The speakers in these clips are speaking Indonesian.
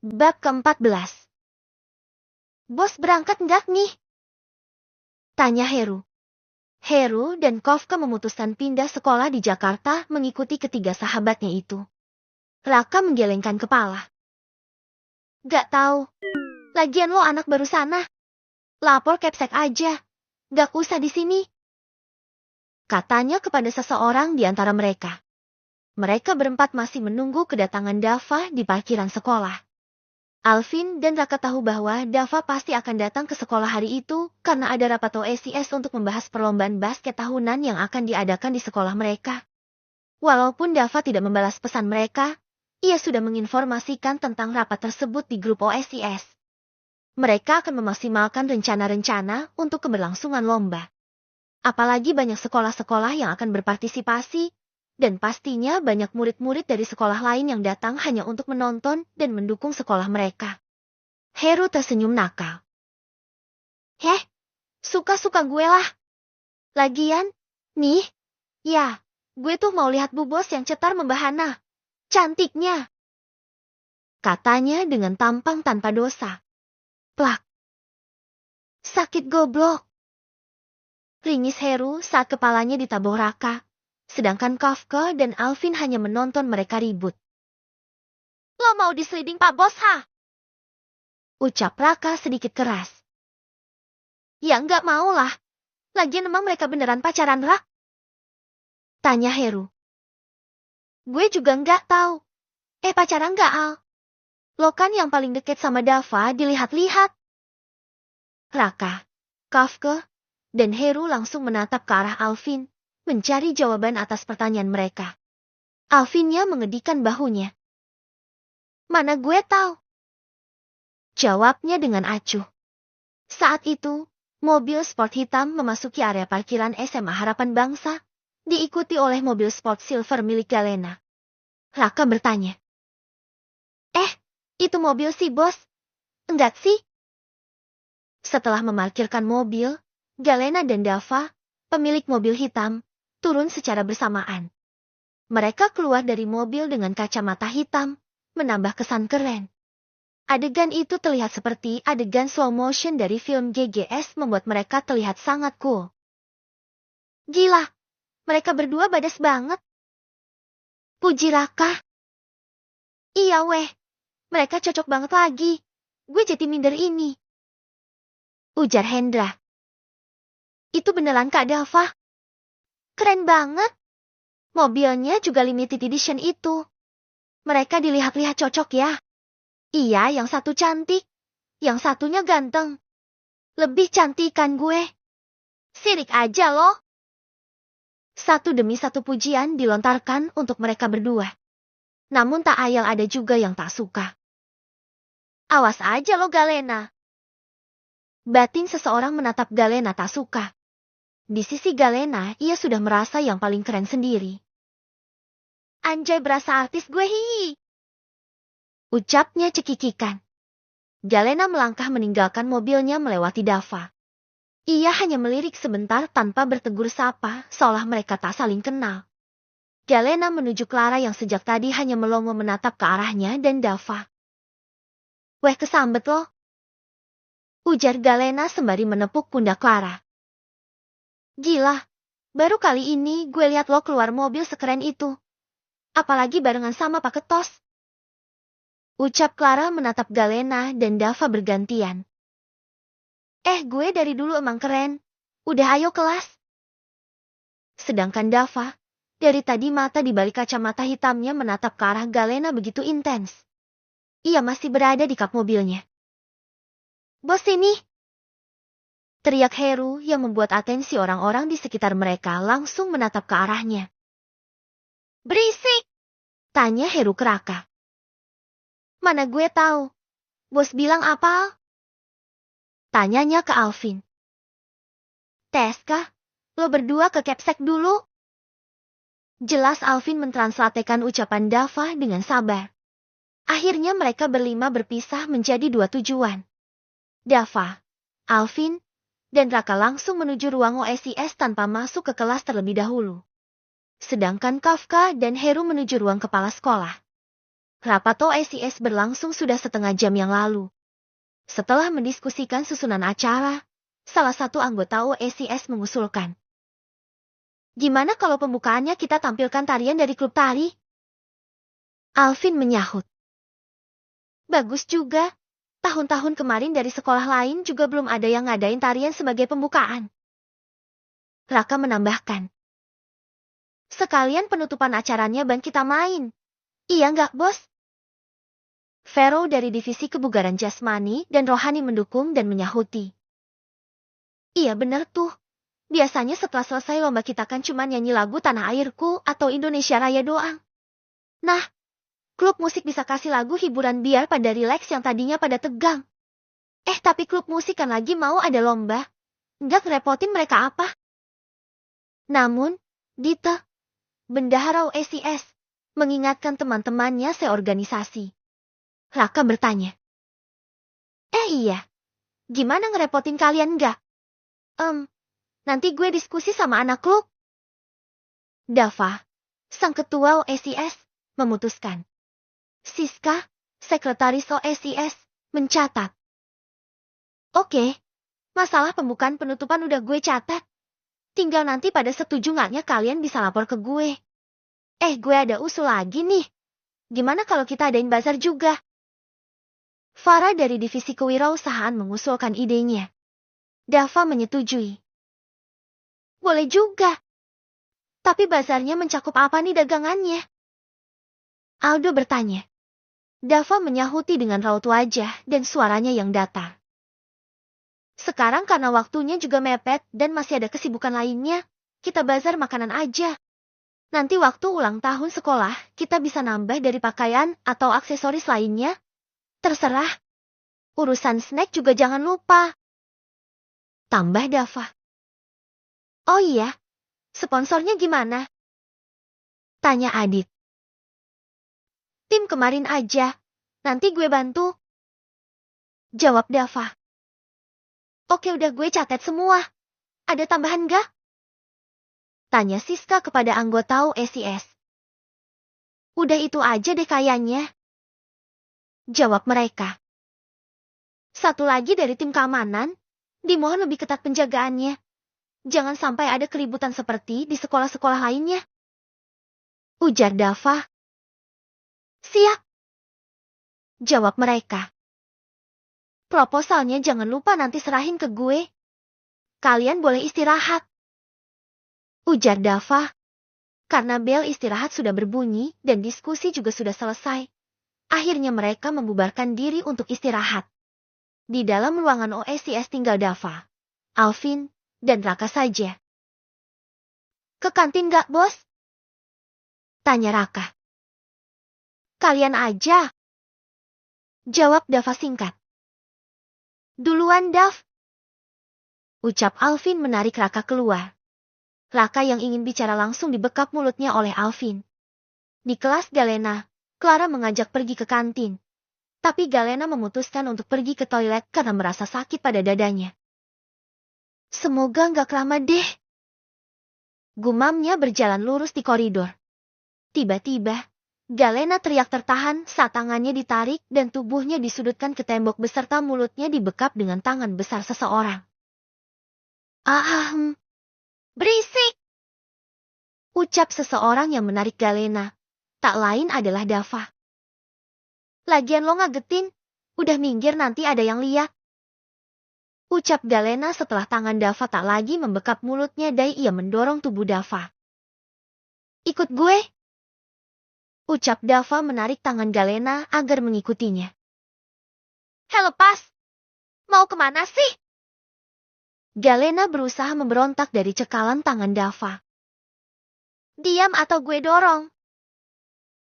Bab ke-14. Bos berangkat nggak nih? Tanya Heru. Heru dan Kofka memutuskan pindah sekolah di Jakarta mengikuti ketiga sahabatnya itu. Raka menggelengkan kepala. Gak tahu. Lagian lo anak baru sana. Lapor Kepsek aja. Gak usah di sini. Katanya kepada seseorang di antara mereka. Mereka berempat masih menunggu kedatangan Dava di parkiran sekolah. Alvin dan Raka tahu bahwa Dava pasti akan datang ke sekolah hari itu karena ada rapat OSIS untuk membahas perlombaan basket tahunan yang akan diadakan di sekolah mereka. Walaupun Dava tidak membalas pesan mereka, ia sudah menginformasikan tentang rapat tersebut di grup OSIS. Mereka akan memaksimalkan rencana-rencana untuk keberlangsungan lomba. Apalagi banyak sekolah-sekolah yang akan berpartisipasi, dan pastinya banyak murid-murid dari sekolah lain yang datang hanya untuk menonton dan mendukung sekolah mereka. Heru tersenyum nakal. Suka-suka gue lah. Lagian, nih, ya, gue tuh mau lihat Bu Bos yang cetar membahana. Cantiknya. Katanya dengan tampang tanpa dosa. Plak. Sakit goblok. Ringis Heru saat kepalanya ditabuh Raka. Sedangkan Kafka dan Alvin hanya menonton mereka ribut. Lo mau diseliding Pak Bos, ha? Ucap Raka sedikit keras. Ya nggak mau lah. Lagian emang mereka beneran pacaran, Rak? Tanya Heru. Gue juga nggak tahu. Pacaran nggak, Al? Lo kan yang paling deket sama Dava dilihat-lihat. Raka, Kafka, dan Heru langsung menatap ke arah Alvin. Mencari jawaban atas pertanyaan mereka. Alvinnya mengedikan bahunya. Mana gue tahu? Jawabnya dengan acuh. Saat itu, mobil sport hitam memasuki area parkiran SMA Harapan Bangsa, diikuti oleh mobil sport silver milik Galena. Raka bertanya. Itu mobil si Bos? Enggak sih? Setelah memarkirkan mobil, Galena dan Dava, pemilik mobil hitam, turun secara bersamaan. Mereka keluar dari mobil dengan kacamata hitam, menambah kesan keren. Adegan itu terlihat seperti adegan slow motion dari film GGS membuat mereka terlihat sangat cool. Gila, mereka berdua badas banget. Puji Raka. Iya weh, mereka cocok banget lagi. Gue jadi minder ini. Ujar Hendra. Itu beneran Kak Dava. Keren banget. Mobilnya juga limited edition itu. Mereka dilihat-lihat cocok ya. Iya, yang satu cantik. Yang satunya ganteng. Lebih cantik kan gue. Sirik aja loh. Satu demi satu pujian dilontarkan untuk mereka berdua. Namun tak ayal ada juga yang tak suka. Awas aja lo Galena. Batin seseorang menatap Galena tak suka. Di sisi Galena, ia sudah merasa yang paling keren sendiri. Anjay berasa artis gue hihi. Ucapnya cekikikan. Galena melangkah meninggalkan mobilnya melewati Dava. Ia hanya melirik sebentar tanpa bertegur sapa, seolah mereka tak saling kenal. Galena menuju Clara yang sejak tadi hanya melongo menatap ke arahnya dan Dava. Weh kesambet lo. Ujar Galena sembari menepuk pundak Clara. Gila, baru kali ini gue lihat lo keluar mobil sekeren itu. Apalagi barengan sama Pak Ketos. Ucap Clara menatap Galena dan Dava bergantian. Gue dari dulu emang keren. Udah ayo kelas. Sedangkan Dava, dari tadi mata di balik kacamata hitamnya menatap ke arah Galena begitu intens. Ia masih berada di kap mobilnya. Bos ini! Teriak Heru yang membuat atensi orang-orang di sekitar mereka langsung menatap ke arahnya. Berisik! Tanya Heru ke Raka. Mana gue tahu. Bos bilang apa? Tanyanya ke Alvin. Teska, lo berdua ke Kepsek dulu. Jelas Alvin mentranslatekan ucapan Dava dengan sabar. Akhirnya mereka berlima berpisah menjadi dua tujuan. Dava, Alvin, dan Raka langsung menuju ruang OSIS tanpa masuk ke kelas terlebih dahulu. Sedangkan Kafka dan Heru menuju ruang kepala sekolah. Rapat OSIS berlangsung sudah setengah jam yang lalu. Setelah mendiskusikan susunan acara, salah satu anggota OSIS mengusulkan. Gimana kalau pembukaannya kita tampilkan tarian dari klub tari? Alvin menyahut. Bagus juga. Tahun-tahun kemarin dari sekolah lain juga belum ada yang ngadain tarian sebagai pembukaan. Raka menambahkan. Sekalian penutupan acaranya ban kita main. Iya nggak, bos? Vero dari divisi kebugaran jasmani dan rohani mendukung dan menyahuti. Iya bener tuh. Biasanya setelah selesai lomba kita kan cuma nyanyi lagu Tanah Airku atau Indonesia Raya doang. Nah, klub musik bisa kasih lagu hiburan biar pada rileks yang tadinya pada tegang. Tapi klub musik kan lagi mau ada lomba. Nggak ngerepotin mereka apa? Namun, Dita, bendahara OSIS, mengingatkan teman-temannya seorganisasi. Raka bertanya. Iya. Gimana ngerepotin kalian nggak? Nanti gue diskusi sama anak klub. Dava, sang ketua OSIS, memutuskan. Siska, sekretaris OSIS, mencatat. Oke, masalah pembukaan penutupan udah gue catat. Tinggal nanti pada setuju nggaknya kalian bisa lapor ke gue. Gue ada usul lagi nih. Gimana kalau kita adain bazar juga? Farah dari divisi kewirausahaan mengusulkan idenya. Dava menyetujui. Boleh juga. Tapi bazarnya mencakup apa nih dagangannya? Aldo bertanya. Dava menyahuti dengan raut wajah dan suaranya yang datar. Sekarang karena waktunya juga mepet dan masih ada kesibukan lainnya, kita bazar makanan aja. Nanti waktu ulang tahun sekolah, kita bisa nambah dari pakaian atau aksesoris lainnya. Terserah. Urusan snack juga jangan lupa. Tambah Dava. Oh iya, sponsornya gimana? Tanya Adit. Tim kemarin aja, nanti gue bantu. Jawab Dava. Oke udah gue catat semua. Ada tambahan gak? Tanya Siska kepada anggota OSIS. Udah itu aja deh kayaknya. Jawab mereka. Satu lagi dari tim keamanan, dimohon lebih ketat penjagaannya. Jangan sampai ada keributan seperti di sekolah-sekolah lainnya. Ujar Dava. Siap. Jawab mereka. Proposalnya jangan lupa nanti serahin ke gue. Kalian boleh istirahat. Ujar Dava. Karena bel istirahat sudah berbunyi dan diskusi juga sudah selesai. Akhirnya mereka membubarkan diri untuk istirahat. Di dalam ruangan OSIS tinggal Dava, Alvin, dan Raka saja. Ke kantin gak, bos? Tanya Raka. Kalian aja. Jawab Dava singkat. Duluan, Dav. Ucap Alvin menarik Raka keluar. Raka yang ingin bicara langsung dibekap mulutnya oleh Alvin. Di kelas Galena, Clara mengajak pergi ke kantin. Tapi Galena memutuskan untuk pergi ke toilet karena merasa sakit pada dadanya. Semoga nggak lama deh. Gumamnya berjalan lurus di koridor. Tiba-tiba, Galena teriak tertahan saat tangannya ditarik dan tubuhnya disudutkan ke tembok beserta mulutnya dibekap dengan tangan besar seseorang. Berisik! Ucap seseorang yang menarik Galena. Tak lain adalah Dava. Lagian lo ngagetin, udah minggir nanti ada yang lihat. Ucap Galena setelah tangan Dava tak lagi membekap mulutnya dan ia mendorong tubuh Dava. Ikut gue. Ucap Dava menarik tangan Galena agar mengikutinya. Lepas. Mau kemana sih? Galena berusaha memberontak dari cekalan tangan Dava. Diam atau gue dorong.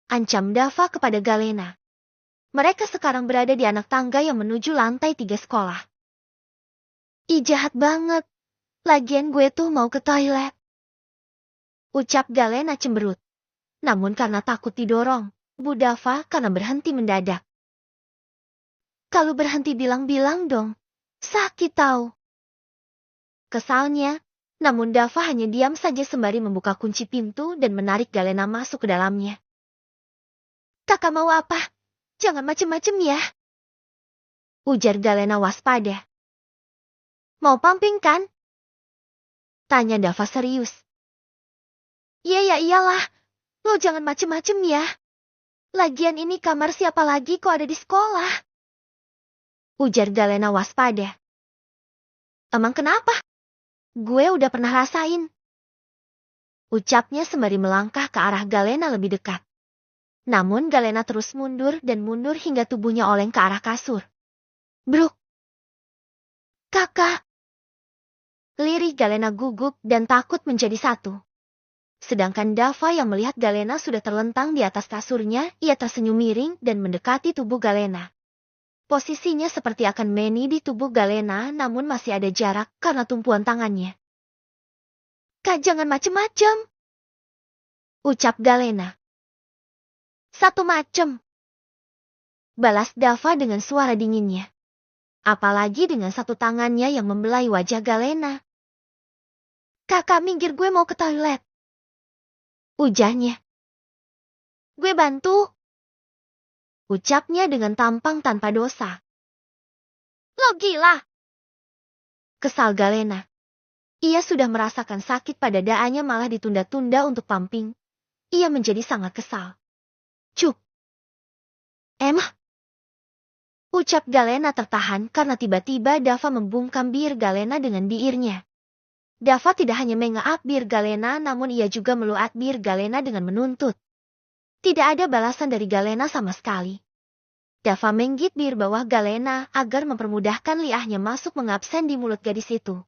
Ancam Dava kepada Galena. Mereka sekarang berada di anak tangga yang menuju lantai 3 sekolah. Ih jahat banget. Lagian gue tuh mau ke toilet. Ucap Galena cemberut. Namun karena takut didorong, Bu Dava karena berhenti mendadak. Kalau berhenti bilang-bilang dong. Sakit tahu. Kesalnya, namun Dava hanya diam saja sembari membuka kunci pintu dan menarik Galena masuk ke dalamnya. Kakak mau apa? Jangan macem-macem ya. Ujar Galena waspada. Mau pumping kan? Tanya Dava serius. Iya ya iyalah. Lo jangan macem-macem ya. Lagian ini kamar siapa lagi kok ada di sekolah? Ujar Galena waspada. Emang kenapa? Gue udah pernah rasain. Ucapnya sembari melangkah ke arah Galena lebih dekat. Namun Galena terus mundur dan mundur hingga tubuhnya oleng ke arah kasur. Bruk! Kakak! Lirih Galena gugup dan takut menjadi satu. Sedangkan Dava yang melihat Galena sudah terlentang di atas kasurnya, ia tersenyum miring dan mendekati tubuh Galena. Posisinya seperti akan meni di tubuh Galena, namun masih ada jarak karena tumpuan tangannya. Kak jangan macem-macem, ucap Galena. Satu macem, balas Dava dengan suara dinginnya. Apalagi dengan satu tangannya yang membelai wajah Galena. Kakak minggir gue mau ke toilet, ujarnya. Gue bantu, ucapnya dengan tampang tanpa dosa. Lo gila, kesal Galena. Ia sudah merasakan sakit pada dadaannya malah ditunda-tunda untuk pumping. Ia menjadi sangat kesal. Cuk. Emah. Ucap Galena tertahan karena tiba-tiba Dava membungkam bir Galena dengan biirnya. Dava tidak hanya mengaap bir Galena namun ia juga meluat bir Galena dengan menuntut. Tidak ada balasan dari Galena sama sekali. Dava menggigit bir bawah Galena agar mempermudahkan liahnya masuk mengabsen di mulut gadis itu.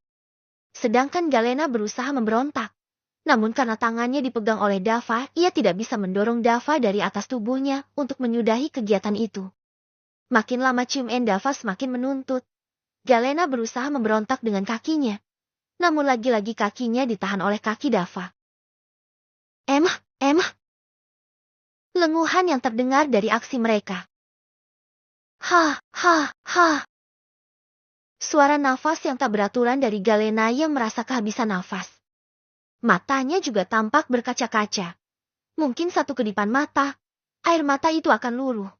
Sedangkan Galena berusaha memberontak. Namun karena tangannya dipegang oleh Dava, ia tidak bisa mendorong Dava dari atas tubuhnya untuk menyudahi kegiatan itu. Makin lama cium Dava semakin menuntut. Galena berusaha memberontak dengan kakinya. Namun lagi-lagi kakinya ditahan oleh kaki Dava. Emah. Lenguhan yang terdengar dari aksi mereka. Ha. Suara nafas yang tak beraturan dari Galena yang merasa kehabisan nafas. Matanya juga tampak berkaca-kaca. Mungkin satu kedipan mata, air mata itu akan luruh.